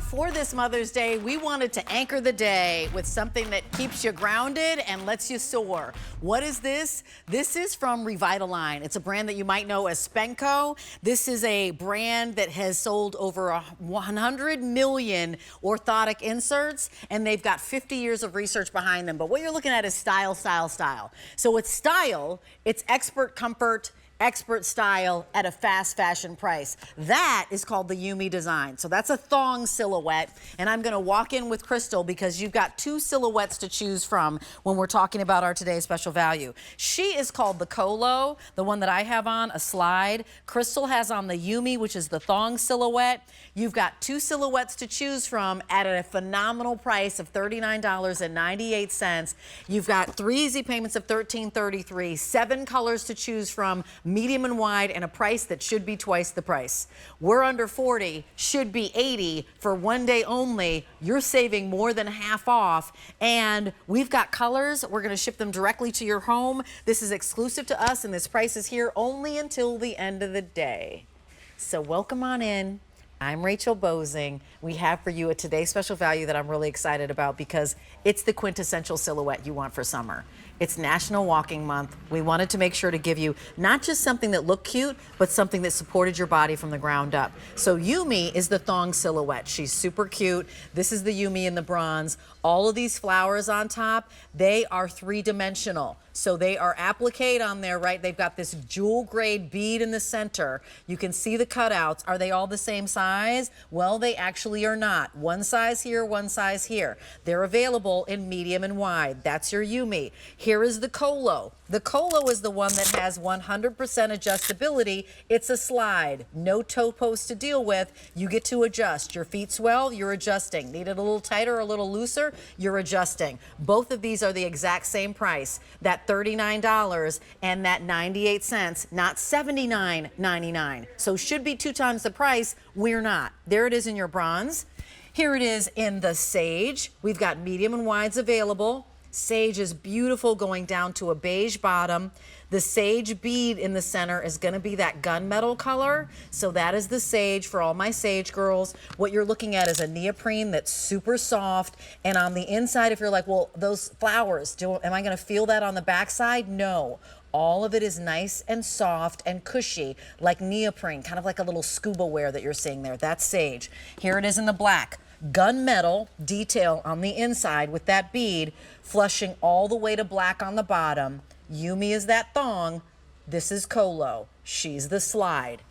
For this Mother's Day, we wanted to anchor the day with something that keeps you grounded and lets you soar. What is this? This is from Revitalign. It's a brand that you might know as Spenco. This is a brand that has sold over 100 million orthotic inserts, and they've got 50 years of research behind them. But what you're looking at is style, style, style. So it's style, it's expert comfort, expert style at a fast fashion price. That is called the Yumi design. So that's a thong silhouette, and I'm gonna walk in with Crystal because you've got two silhouettes to choose from when we're talking about our today's special value. She is called the Kholo, the one that I have on, a slide. Crystal has on the Yumi, which is the thong silhouette. You've got two silhouettes to choose from at a phenomenal price of $39.98. You've got 3 easy payments of $13.33, 7 colors to choose from, medium and wide, and a price that should be twice the price. We're under 40, should be 80 for one day only. You're saving more than half off, and we've got colors. We're gonna ship them directly to your home. This is exclusive to us, and this price is here only until the end of the day. So welcome on in. I'm Rachel Bozing. We have for you a today's special value that I'm really excited about because it's the quintessential silhouette you want for summer. It's National Walking Month. We wanted to make sure to give you not just something that looked cute, but something that supported your body from the ground up. So Yumi is the thong silhouette. She's super cute. This is the Yumi in the bronze. All of these flowers on top, they are 3-dimensional. So they are applique on there, right? They've got this jewel grade bead in the center. You can see the cutouts. Are they all the same size? Well, they actually are not. One size here, one size here. They're available in medium and wide. That's your Yumi. Here is the Kholo. The Kholo is the one that has 100% adjustability. It's a slide, no toe post to deal with. You get to adjust. Your feet swell, you're adjusting. Need it a little tighter or a little looser, you're adjusting. Both of these are the exact same price, that $39 and that 98 cents, not $79.99. So should be 2 times the price, we're not. There it is in your bronze. Here it is in the sage. We've got medium and wides available. Sage is beautiful, going down to a beige bottom. The sage bead in the center is gonna be that gunmetal color. So that is the sage for all my sage girls. What you're looking at is a neoprene that's super soft. And on the inside, if you're like, well, those flowers, am I gonna feel that on the backside? No. All of it is nice and soft and cushy, like neoprene, kind of like a little scuba wear that you're seeing there. That's sage. Here it is in the black. Gunmetal detail on the inside with that bead, flushing all the way to black on the bottom. Yumi is that thong. This is Kholo. She's the slide.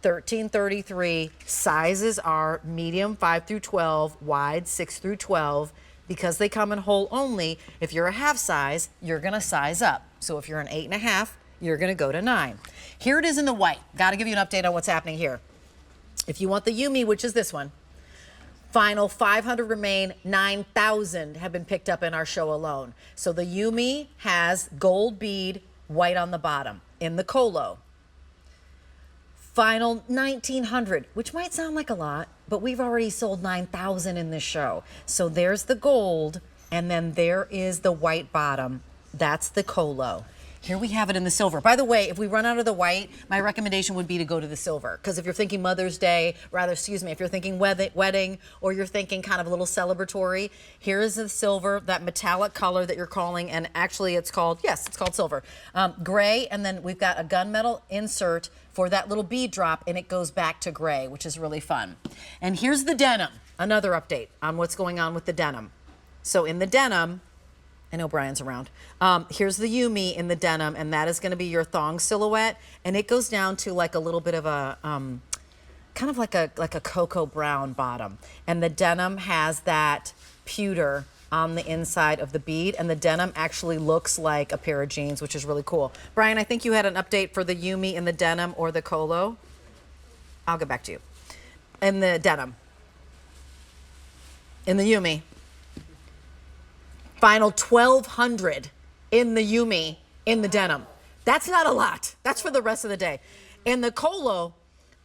$13.33. Sizes are medium 5 through 12, wide 6 through 12. Because they come in whole only, if you're a half size, you're gonna size up. So if you're an 8.5, you're gonna go to 9. Here it is in the white. Gotta give you an update on what's happening here. If you want the Yumi, which is this one, final 500 remain, 9,000 have been picked up in our show alone. So the Yumi has gold bead, white on the bottom in the Kholo. Final 1,900, which might sound like a lot, but we've already sold 9,000 in this show. So there's the gold, and then there is the white bottom. That's the Kholo. Here we have it in the silver. By the way, if we run out of the white, my recommendation would be to go to the silver. Because if you're thinking Mother's Day, if you're thinking wedding, or you're thinking kind of a little celebratory, here is the silver, that metallic color that you're calling, and actually it's called silver. Gray, and then we've got a gunmetal insert for that little bead drop, and it goes back to gray, which is really fun. And here's the denim, another update on what's going on with the denim. So in the denim, I know Brian's around. Here's the Yumi in the denim, and that is gonna be your thong silhouette, and it goes down to like a little bit of a, kind of like a cocoa brown bottom. And the denim has that pewter on the inside of the bead, and the denim actually looks like a pair of jeans, which is really cool. Brian, I think you had an update for the Yumi in the denim or the Kholo. I'll get back to you. In the denim. In the Yumi. Final 1,200 in the Yumi in the denim. That's not a lot. That's for the rest of the day. In the Kholo,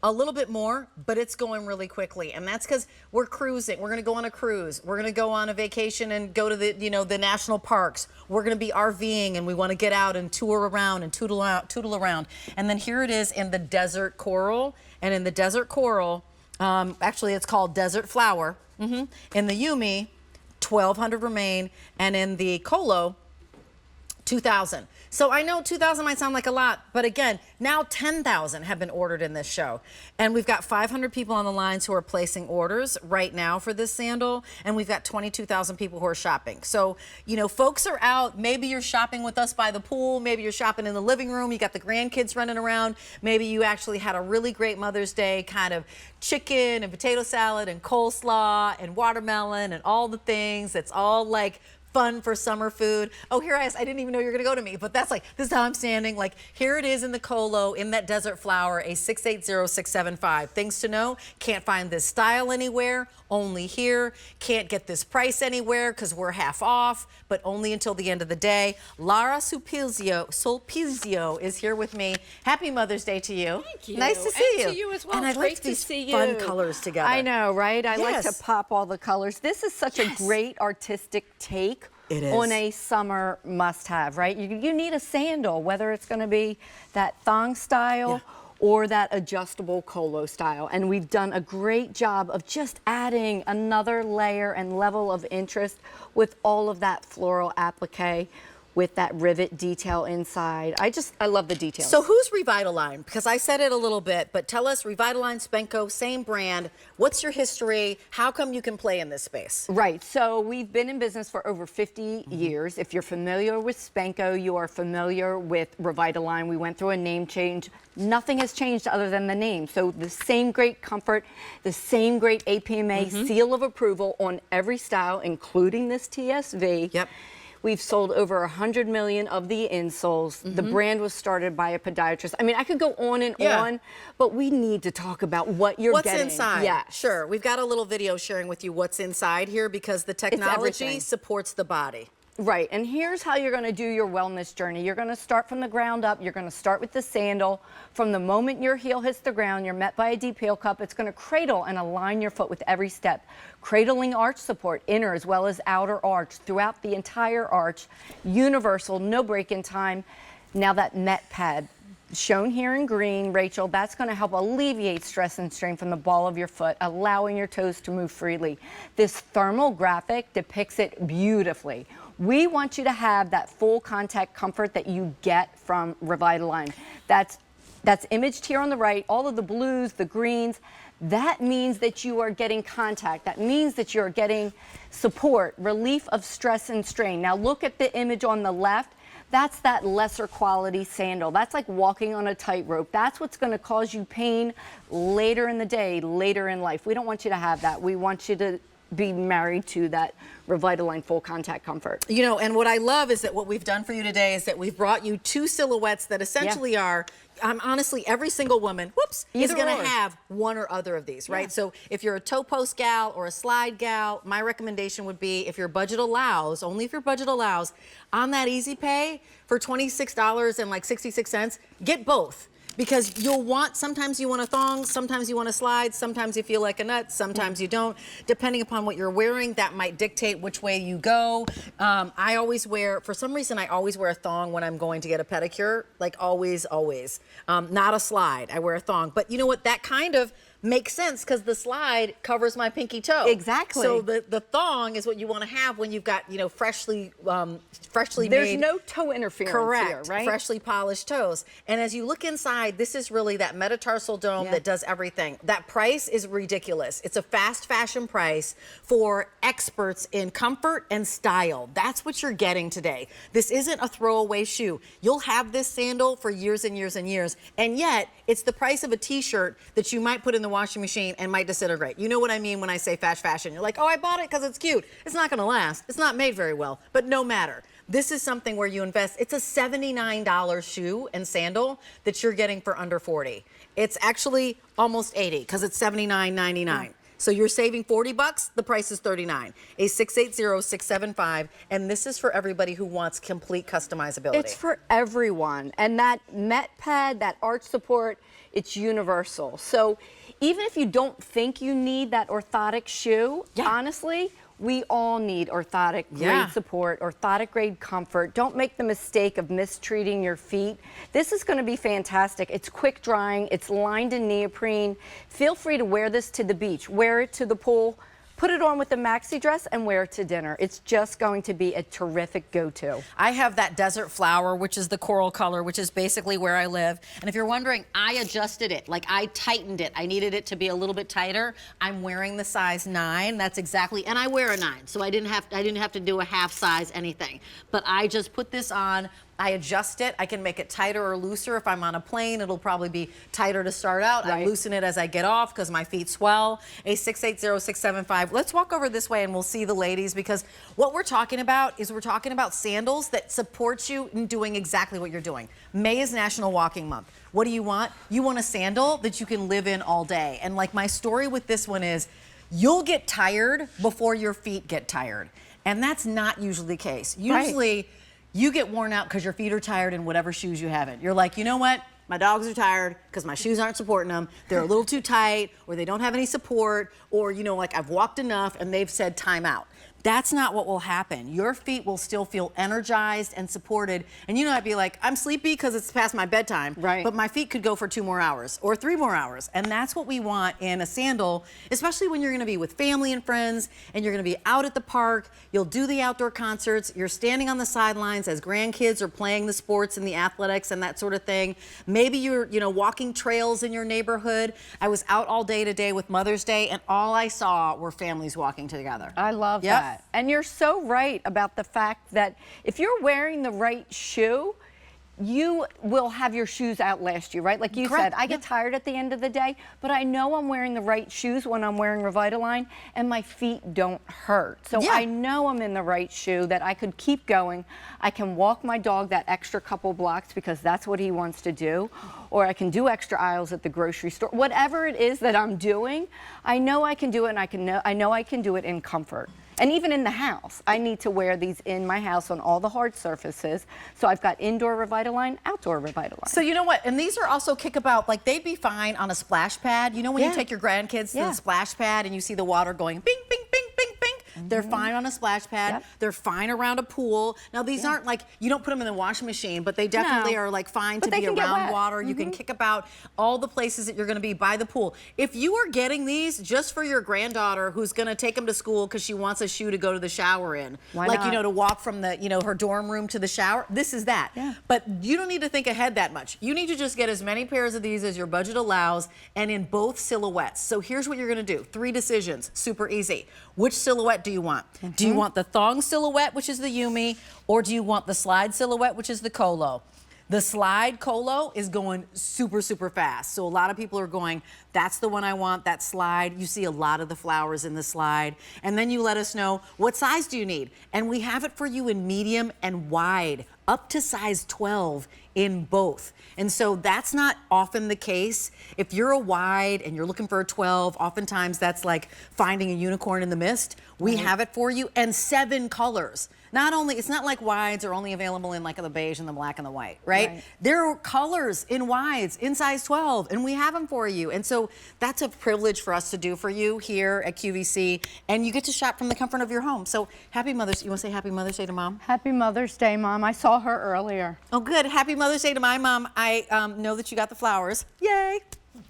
a little bit more, but it's going really quickly. And that's because we're cruising. We're going to go on a cruise. We're going to go on a vacation and go to the national parks. We're going to be RVing, and we want to get out and tour around and tootle around. And then here it is in the desert coral. And in the desert coral, Actually, it's called Desert Flower. In the Yumi, 1,200 remain, and in the Kholo, 2,000. So I know 2,000 might sound like a lot, but again, now 10,000 have been ordered in this show. And we've got 500 people on the lines who are placing orders right now for this sandal, and we've got 22,000 people who are shopping. So, you know, folks are out. Maybe you're shopping with us by the pool. Maybe you're shopping in the living room. You got the grandkids running around. Maybe you actually had a really great Mother's Day kind of chicken and potato salad and coleslaw and watermelon and all the things. It's all like fun for summer food. Oh, here I didn't even know you were gonna go to me, but that's like, this is how I'm standing. Like, here it is in the Kholo, in that Desert Flower, a 680675. Things to know, can't find this style anywhere, only here. Can't get this price anywhere because we're half off, but only until the end of the day. Lara Sulpizio is here with me. Happy Mother's Day to you. Thank you. Nice to see you. And to you as well. And I like these fun colors together. I know, right? I like to pop all the colors. This is such a great artistic take on a summer must-have, right? You need a sandal, whether it's going to be that thong style or that adjustable Kholo style. And we've done a great job of just adding another layer and level of interest with all of that floral applique, with that rivet detail inside. I love the details. So who's Revitalign? Because I said it a little bit, but tell us, Revitalign, Spenco, same brand. What's your history? How come you can play in this space? Right, so we've been in business for over 50 years. If you're familiar with Spenco, you are familiar with Revitalign. We went through a name change. Nothing has changed other than the name. So the same great comfort, the same great APMA seal of approval on every style, including this TSV. Yep. We've sold over 100 million of the insoles. The brand was started by a podiatrist. I mean, I could go on and on, but we need to talk about what you're getting. What's inside? Yeah, sure. We've got a little video sharing with you what's inside here because the technology supports the body. Right, and here's how you're gonna do your wellness journey. You're gonna start from the ground up. You're gonna start with the sandal. From the moment your heel hits the ground, you're met by a deep heel cup. It's gonna cradle and align your foot with every step. Cradling arch support, inner as well as outer arch, throughout the entire arch. Universal, no break in time. Now that Met pad, shown here in green, Rachel, that's going to help alleviate stress and strain from the ball of your foot, allowing your toes to move freely. This thermal graphic depicts it beautifully. We want you to have that full contact comfort that you get from Revitalign. That's imaged here on the right, all of the blues, the greens. That means that you are getting contact. That means that you're getting support, relief of stress and strain. Now look at the image on the left. That's that lesser quality sandal. That's like walking on a tightrope. That's what's going to cause you pain later in the day, later in life. We don't want you to have that. We want you to be married to that Revitalign full contact comfort. You know, and what I love is that what we've done for you today is that we've brought you two silhouettes that essentially are, honestly, every single woman, is going to have one or other of these, right? So if you're a toe post gal or a slide gal, my recommendation would be, if your budget allows, only if your budget allows, on that Easy Pay for $26.66, get both. Because you'll want, sometimes you want a thong, sometimes you want a slide, sometimes you feel like a nut, sometimes you don't. Depending upon what you're wearing, that might dictate which way you go. I always wear, for some reason, I always wear a thong when I'm going to get a pedicure. Like always, always. Not a slide, I wear a thong. But you know what, that kind of makes sense because the slide covers my pinky toe. Exactly. So the thong is what you want to have when you've got, you know, freshly made. There's no toe interference here, right? Freshly polished toes. And as you look inside, this is really that metatarsal dome that does everything. That price is ridiculous. It's a fast fashion price for experts in comfort and style. That's what you're getting today. This isn't a throwaway shoe. You'll have this sandal for years and years and years, and yet it's the price of a t-shirt that you might put in the washing machine and might disintegrate. You know what I mean when I say fast fashion. You're like, oh, I bought it because it's cute. It's not gonna last. It's not made very well, but no matter. This is something where you invest. It's a $79 shoe and sandal that you're getting for under 40. It's actually almost 80 because it's $79.99. So you're saving 40 bucks, the price is 39. A 680675, and this is for everybody who wants complete customizability. It's for everyone. And that Met pad, that arch support, it's universal. So even if you don't think you need that orthotic shoe, honestly, We all need orthotic grade support, orthotic grade comfort. Don't make the mistake of mistreating your feet. This is going to be fantastic. It's quick drying. It's lined in neoprene. Feel free to wear this to the beach. Wear it to the pool. Put it on with a maxi dress and wear it to dinner. It's just going to be a terrific go-to. I have that desert flower, which is the coral color, which is basically where I live. And if you're wondering, I adjusted it. Like, I tightened it. I needed it to be a little bit tighter. I'm wearing the size 9. That's exactly, and I wear a 9, so I didn't have to do a half size anything. But I just put this on. I adjust it. I can make it tighter or looser. If I'm on a plane, it'll probably be tighter to start out. I loosen it as I get off because my feet swell. A680-675. Let's walk over this way and we'll see the ladies, because what we're talking about is we're talking about sandals that support you in doing exactly what you're doing. May is National Walking Month. What do you want? You want a sandal that you can live in all day. And like, my story with this one is, you'll get tired before your feet get tired. And that's not usually the case. Usually, you get worn out because your feet are tired in whatever shoes you have in. You're like, you know what? My dogs are tired because my shoes aren't supporting them. They're a little too tight, or they don't have any support, or, you know, like, I've walked enough and they've said time out. That's not what will happen. Your feet will still feel energized and supported. And you know, I'd be like, I'm sleepy because it's past my bedtime, but my feet could go for 2 more hours or 3 more hours. And that's what we want in a sandal, especially when you're gonna be with family and friends and you're gonna be out at the park, you'll do the outdoor concerts, you're standing on the sidelines as grandkids are playing the sports and the athletics and that sort of thing. Maybe you're, you know, walking trails in your neighborhood. I was out all day today with Mother's Day and all I saw were families walking together. I love that. And you're so right about the fact that if you're wearing the right shoe, you will have your shoes outlast you, right? Like you said, I get tired at the end of the day, but I know I'm wearing the right shoes when I'm wearing Revitalign and my feet don't hurt. So I know I'm in the right shoe, that I could keep going. I can walk my dog that extra couple blocks because that's what he wants to do. Or I can do extra aisles at the grocery store. Whatever it is that I'm doing, I know I can do it, and I know I can do it in comfort. And even in the house, I need to wear these in my house on all the hard surfaces. So I've got indoor Revitalign, outdoor Revitalign. So you know what? And these are also kickabout, like, they'd be fine on a splash pad. You know when you take your grandkids to the splash pad and you see the water going bing, bing, bing, bing, bing? They're fine on a splash pad. They're fine around a pool. Now, these aren't like, you don't put them in the washing machine, but they definitely are like fine to be around water. You can kick about all the places that you're going to be by the pool. If you are getting these just for your granddaughter who's going to take them to school because she wants a shoe to go to the shower in, like, you know, to walk from the, you know, her dorm room to the shower, this is that. But you don't need to think ahead that much. You need to just get as many pairs of these as your budget allows, and in both silhouettes. So here's what you're going to do. 3 decisions. Super easy. Which silhouette do you want? Do you want the thong silhouette, which is the Yumi, or do you want the slide silhouette, which is the Kholo? The slide Kholo is going super, super fast. So a lot of people are going, that's the one I want, that slide. You see a lot of the flowers in the slide. And then you let us know, what size do you need? And we have it for you in medium and wide, up to size 12 in both. And so that's not often the case. If you're a wide and you're looking for a 12, oftentimes that's like finding a unicorn in the mist. We have it for you, and 7 colors. Not only, it's not like wides are only available in like the beige and the black and the white, right? There are colors in wides in size 12, and we have them for you. And so that's a privilege for us to do for you here at QVC, and you get to shop from the comfort of your home. So happy Mother's Day. You want to say happy Mother's Day to Mom? Happy Mother's Day, Mom. I saw her earlier. Oh, good. Happy Mother's Day to my mom. I know that you got the flowers. Yay.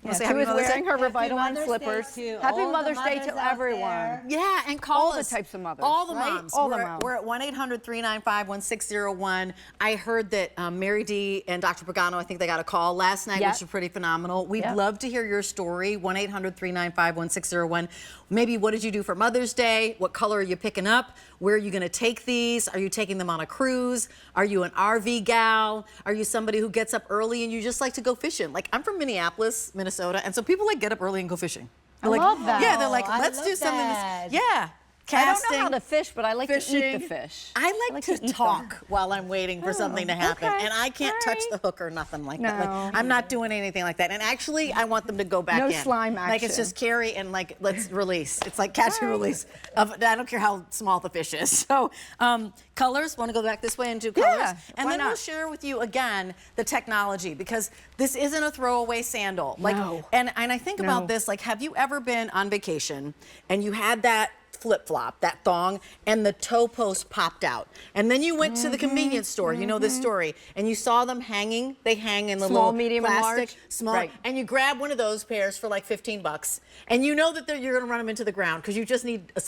She was wearing her Revitalign slippers. Happy Mother's Day to everyone. Yeah, and call all us. the types of mothers. All the moms. All the moms. We're at 1-800-395-1601. I heard that Mary D and Dr. Pagano, I think they got a call last night, which was pretty phenomenal. We'd love to hear your story. 1-800-395-1601. Maybe what did you do for Mother's Day? What color are you picking up? Where are you going to take these? Are you taking them on a cruise? Are you an RV gal? Are you somebody who gets up early and you just like to go fishing? Like, I'm from Minneapolis, Minnesota, and so people like get up early and go fishing. I love that. Yeah, they're like, let's do something. Yeah. Casting, I don't know how to fish, but I like to eat the fish. I like to talk while I'm waiting for something to happen. And I can't touch the hook or nothing like that. Like, I'm not doing anything like that. And actually, I want them to go back in. No slime action. Like, it's just carry and like, let's release. It's like catch and release. I don't care how small the fish is. So colors, want to go back this way and do colors? And then we'll share with you again the technology, because this isn't a throwaway sandal. Like, and I think about this, like, have you ever been on vacation and you had that flip-flop, that thong, and the toe post popped out. And then you went to the convenience store, you know this story, and you saw them hanging. They hang in the Small, little medium, and plastic, large? small, Right. and you grab one of those pairs for like 15 bucks, and you know that you're gonna run them into the ground because you just need a